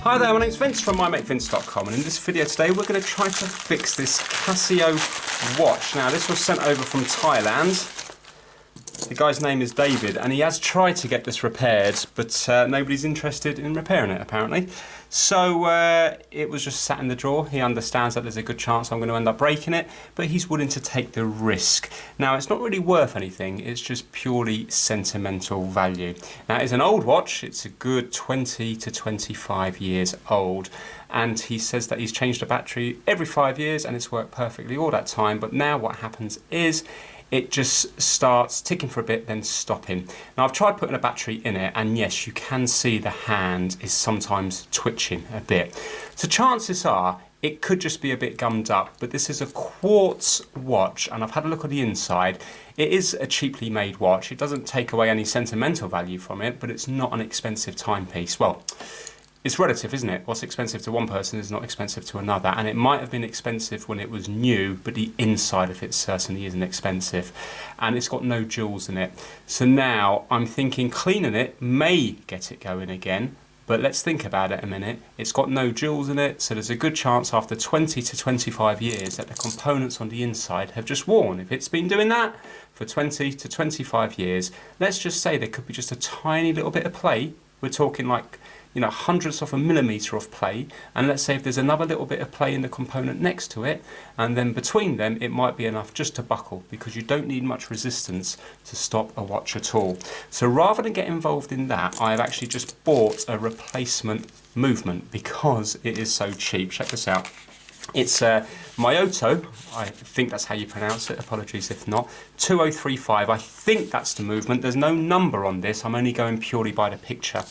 Hi there, my name's Vince from mymatevince.com, and in this video today we're going to try to fix this Casio watch. Now this was sent over from Thailand. The guy's name is David, and he has tried to get this repaired, but nobody's interested in repairing it apparently. So it was just sat in the drawer. He understands that there's a good chance I'm going to end up breaking it, but he's willing to take the risk. Now it's not really worth anything, it's just purely sentimental value. Now it's an old watch, it's a good 20 to 25 years old, and he says that he's changed the battery every 5 years and it's worked perfectly all that time, but now what happens is it just starts ticking for a bit, then stopping. Now I've tried putting a battery in it, and yes, you can see the hand is sometimes twitching a bit. So chances are it could just be a bit gummed up, but this is a quartz watch, and I've had a look at the inside. It is a cheaply made watch. It doesn't take away any sentimental value from it, but it's not an expensive timepiece. Well, it's relative, isn't it? What's expensive to one person is not expensive to another, and it might have been expensive when it was new, but the inside of it certainly isn't expensive, and it's got no jewels in it. So now I'm thinking cleaning it may get it going again, but let's think about it a minute. It's got no jewels in it, so there's a good chance after 20 to 25 years that the components on the inside have just worn. If it's been doing that for 20 to 25 years, let's just say there could be just a tiny little bit of play. We're talking like, you know, hundredths of a millimetre of play, and let's say if there's another little bit of play in the component next to it, and then between them it might be enough just to buckle, because you don't need much resistance to stop a watch at all. So rather than get involved in that, I have actually just bought a replacement movement because it is so cheap. Check this out. It's Myoto, I think that's how you pronounce it, apologies if not, 2035, I think that's the movement. There's no number on this, I'm only going purely by the picture.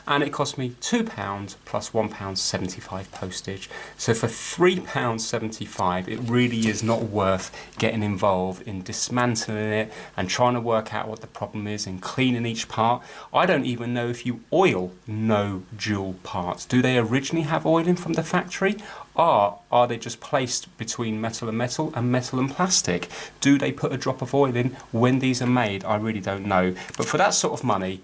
And it cost me £2 plus £1.75 postage. So for £3.75, it really is not worth getting involved in dismantling it and trying to work out what the problem is and cleaning each part. I don't even know if you oil no dual parts. Do they originally have oiling from the factory? Or are they just placed between metal and metal and plastic? Do they put a drop of oil in when these are made? I really don't know. But for that sort of money,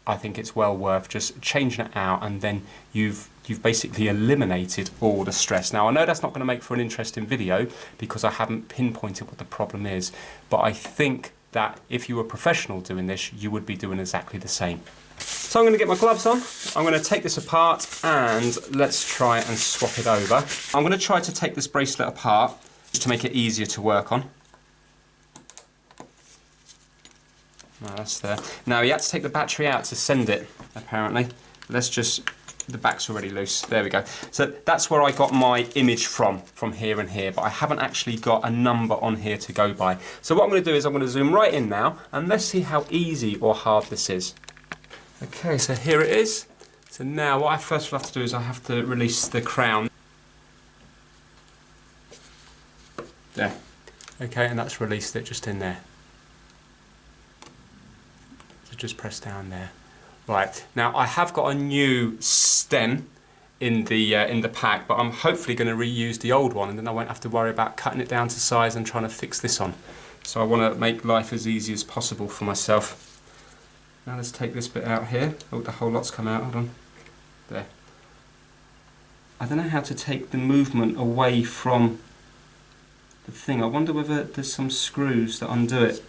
I think it's well worth just changing it out, and then you've basically eliminated all the stress. Now I know that's not going to make for an interesting video because I haven't pinpointed what the problem is, but I think that if you were a professional doing this, you would be doing exactly the same. So I'm going to get my gloves on, I'm going to take this apart, and let's try and swap it over. I'm going to try to take this bracelet apart just to make it easier to work on. No, that's there. Now you had to take the battery out to send it, apparently. Let's just, the back's already loose. There we go. So that's where I got my image from here and here, but I haven't actually got a number on here to go by. So what I'm going to do is I'm going to zoom right in now, and let's see how easy or hard this is. Okay, so here it is. So now what I first have to do is I have to release the crown. There. Okay, and that's released it just in there. Just press down there. Right, now I have got a new stem in the pack, but I'm hopefully going to reuse the old one, and then I won't have to worry about cutting it down to size and trying to fix this on. So I want to make life as easy as possible for myself. Now let's take this bit out here. Oh, the whole lot's come out, hold on. There. I don't know how to take the movement away from the thing. I wonder whether there's some screws that undo it.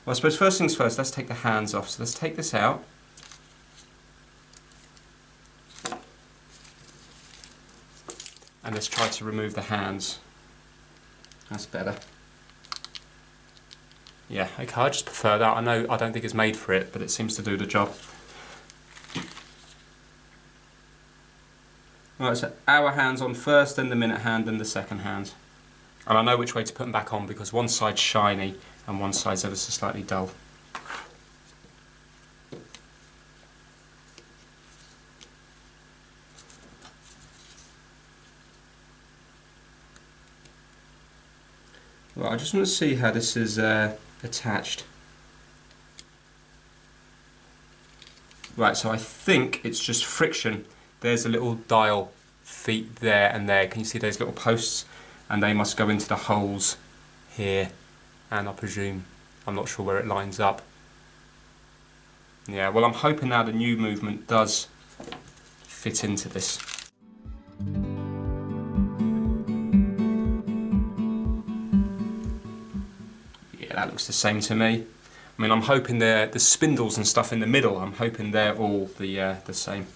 Well, I suppose first things first, let's take the hands off. So let's take this out. And let's try to remove the hands. That's better. Yeah, okay, I just prefer that. I know I don't think it's made for it, but it seems to do the job. Right, so our hands on first, then the minute hand, then the second hand. And I know which way to put them back on because one side's shiny and one side's ever so slightly dull. Well, I just want to see how this is attached. Right, so I think it's just friction. There's a little dial feet there and there. Can you see those little posts? And they must go into the holes here, and I presume, I'm not sure where it lines up. Yeah, well I'm hoping now the new movement does fit into this. Yeah, that looks the same to me. I mean, I'm hoping the spindles and stuff in the middle, I'm hoping they're all the same.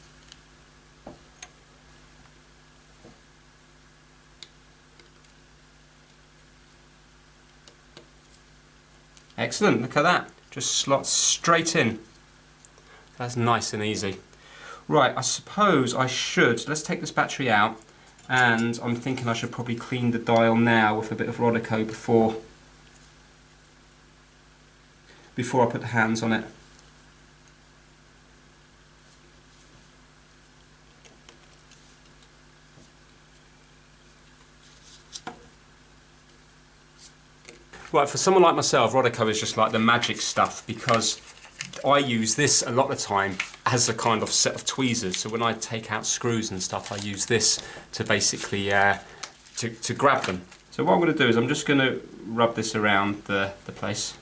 Excellent, look at that. Just slots straight in. That's nice and easy. Right, I suppose I should, let's take this battery out, and I'm thinking I should probably clean the dial now with a bit of Rodico before I put the hands on it. Right, for someone like myself, Rodico is just like the magic stuff, because I use this a lot of the time as a kind of set of tweezers. So when I take out screws and stuff, I use this to basically to grab them. So what I'm going to do is I'm just going to rub this around the place.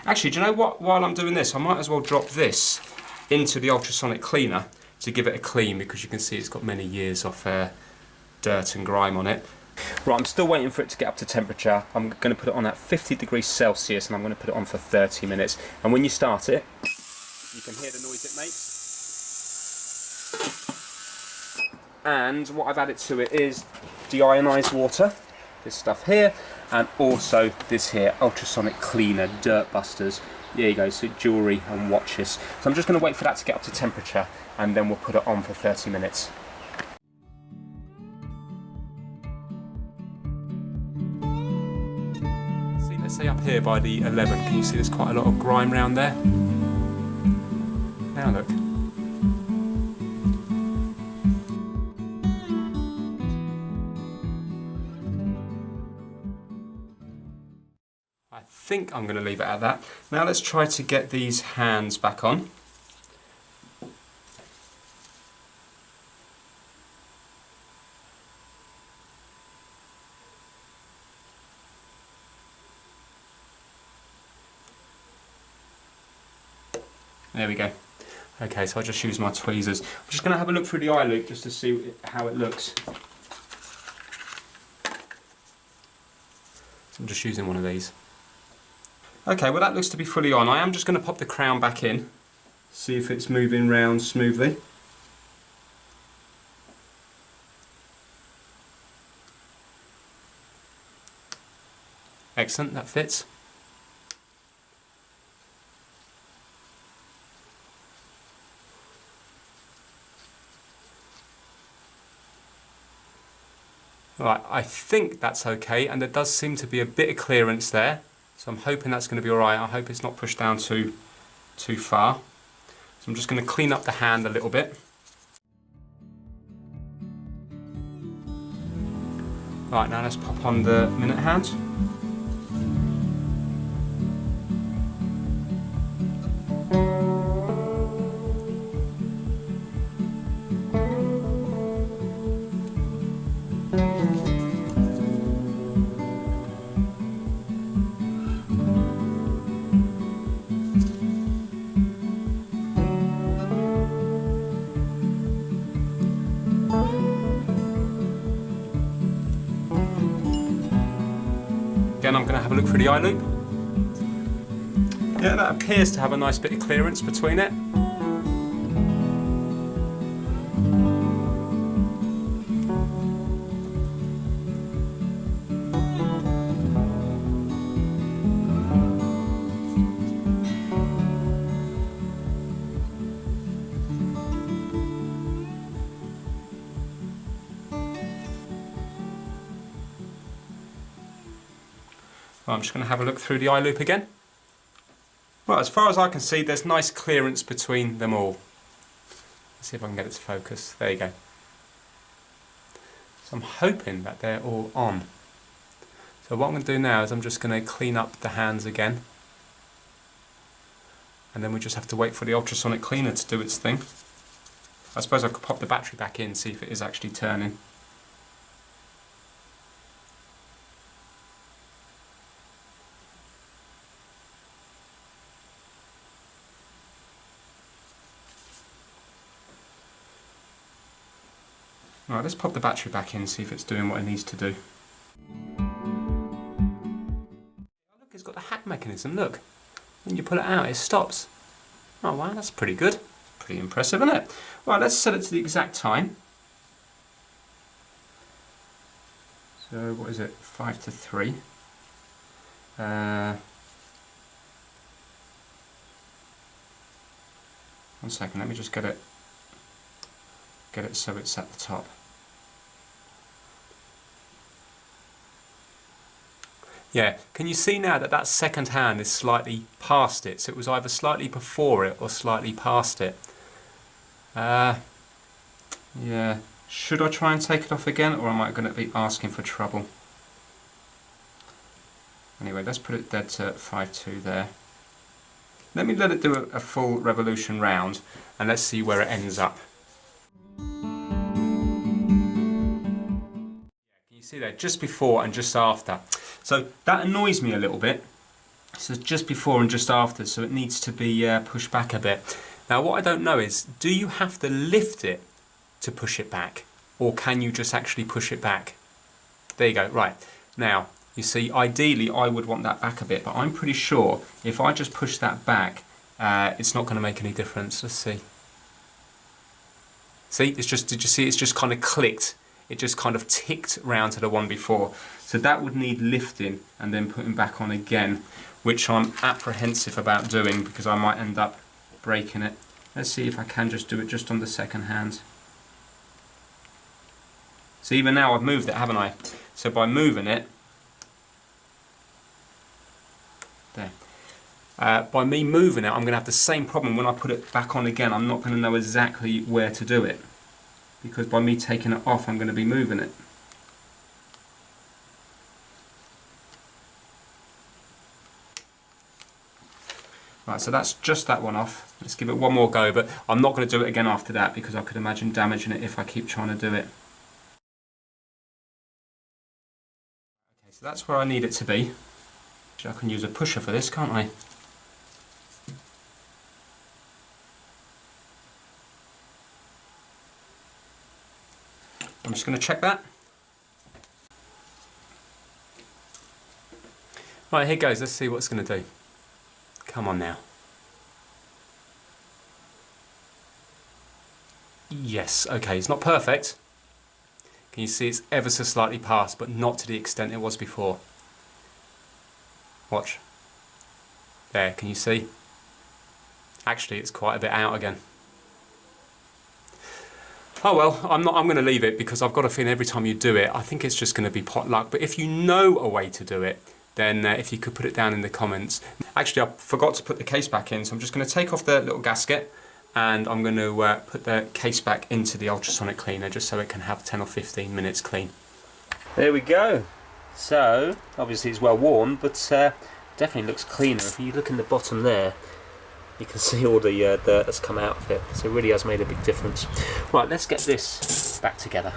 Actually, do you know what? While I'm doing this, I might as well drop this into the ultrasonic cleaner to give it a clean, because you can see it's got many years of dirt and grime on it. Right, I'm still waiting for it to get up to temperature. I'm going to put it on at 50 degrees Celsius, and I'm going to put it on for 30 minutes. And when you start it, you can hear the noise it makes. And what I've added to it is deionized water, this stuff here, and also this here, ultrasonic cleaner, dirt busters. There you go, so jewellery and watches. So I'm just going to wait for that to get up to temperature, and then we'll put it on for 30 minutes. See, let's say up here by the 11, can you see there's quite a lot of grime around there? Now look. I think I'm going to leave it at that. Now let's try to get these hands back on. There we go. Okay, so I'll just use my tweezers. I'm just going to have a look through the eye loop just to see how it looks. So I'm just using one of these. Okay, well that looks to be fully on. I am just going to pop the crown back in, see if it's moving round smoothly. Excellent, that fits. Right, I think that's okay, and there does seem to be a bit of clearance there, so I'm hoping that's going to be alright. I hope it's not pushed down too far. So I'm just going to clean up the hand a little bit. Right, now let's pop on the minute hand. Again, I'm going to have a look through the eye loop. Yeah, that appears to have a nice bit of clearance between it. I'm just going to have a look through the eye loop again. Well, as far as I can see, there's nice clearance between them all. Let's see if I can get it to focus. There you go. So I'm hoping that they're all on. So what I'm going to do now is I'm just going to clean up the hands again. And then we just have to wait for the ultrasonic cleaner to do its thing. I suppose I could pop the battery back in, see if it is actually turning. Right, let's pop the battery back in, see if it's doing what it needs to do. Look, it's got the hack mechanism, look. When you pull it out, it stops. Oh wow, that's pretty good. Pretty impressive, isn't it? Right, let's set it to the exact time. So, what is it? 5 to 3. 1 second, let me just get it so it's at the top. Yeah, can you see now that that second hand is slightly past it? So it was either slightly before it or slightly past it. Yeah, should I try and take it off again, or am I going to be asking for trouble? Anyway, let's put it dead to 5.2 there. Let me let it do a full revolution round, and let's see where it ends up. Can you see there, just before and just after? So that annoys me a little bit. So just before and just after, so it needs to be pushed back a bit. Now what I don't know is, do you have to lift it to push it back, or can you just actually push it back? There you go, right. Now, you see, ideally I would want that back a bit, but I'm pretty sure if I just push that back, it's not going to make any difference. Let's see. See, it's just, did you see, it's just kind of clicked. It just kind of ticked round to the one before. So that would need lifting and then putting back on again, which I'm apprehensive about doing because I might end up breaking it. Let's see if I can just do it just on the second hand. So even now I've moved it, haven't I? So by moving it, there. By me moving it, I'm going to have the same problem when I put it back on again. I'm not going to know exactly where to do it, because by me taking it off, I'm going to be moving it. Right, so that's just that one off. Let's give it one more go, but I'm not going to do it again after that because I could imagine damaging it if I keep trying to do it. Okay, so that's where I need it to be. I can use a pusher for this, can't I? I'm just going to check that. Right, here goes. Let's see what it's going to do. Come on now. Yes, okay, it's not perfect. Can you see it's ever so slightly past, but not to the extent it was before. Watch. There, can you see? Actually, it's quite a bit out again. Oh well, I'm going to leave it because I've got a feeling every time you do it, I think it's just going to be pot luck. But if you know a way to do it, then if you could put it down in the comments. Actually, I forgot to put the case back in, so I'm just going to take off the little gasket and I'm going to put the case back into the ultrasonic cleaner just so it can have 10 or 15 minutes clean. There we go. So, obviously it's well worn, but definitely looks cleaner. If you look in the bottom there, you can see all the dirt that's come out of it. So it really has made a big difference. Right, let's get this back together.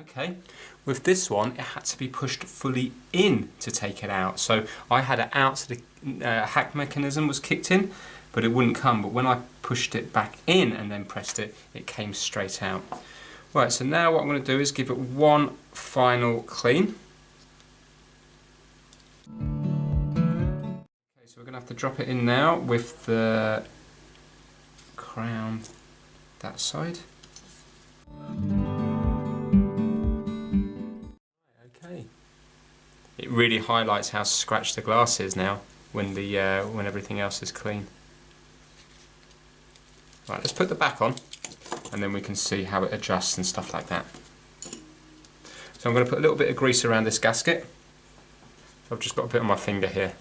Okay, with this one it had to be pushed fully in to take it out. So I had it out so the hack mechanism was kicked in, but it wouldn't come. But when I pushed it back in and then pressed it, it came straight out. Right, so now what I'm going to do is give it one final clean. Okay, so we're going to have to drop it in now with the crown that side. Okay. It really highlights how scratched the glass is now when the when everything else is clean. Right, let's put the back on, and then we can see how it adjusts and stuff like that. So I'm going to put a little bit of grease around this gasket. So I've just got a bit on my finger here.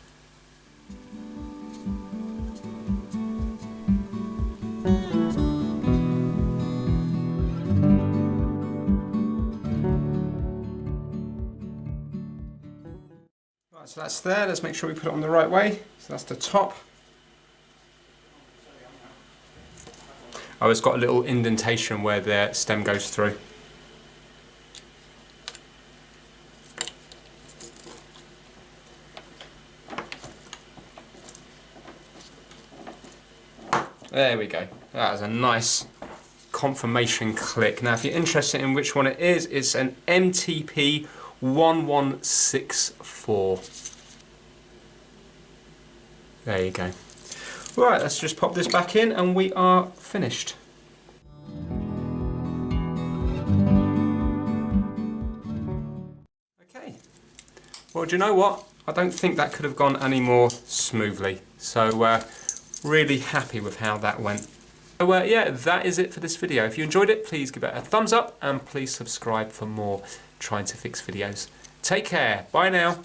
Right, so that's there. Let's make sure we put it on the right way. So that's the top. Oh, it's got a little indentation where the stem goes through. There we go. That was a nice confirmation click. Now if you're interested in which one it is, it's an MTP 1164. There you go. Right, let's just pop this back in and we are finished. Okay. Well, do you know what? I don't think that could have gone any more smoothly. So really happy with how that went. So yeah, that is it for this video. If you enjoyed it, please give it a thumbs up and please subscribe for more Trying to Fix videos. Take care. Bye now.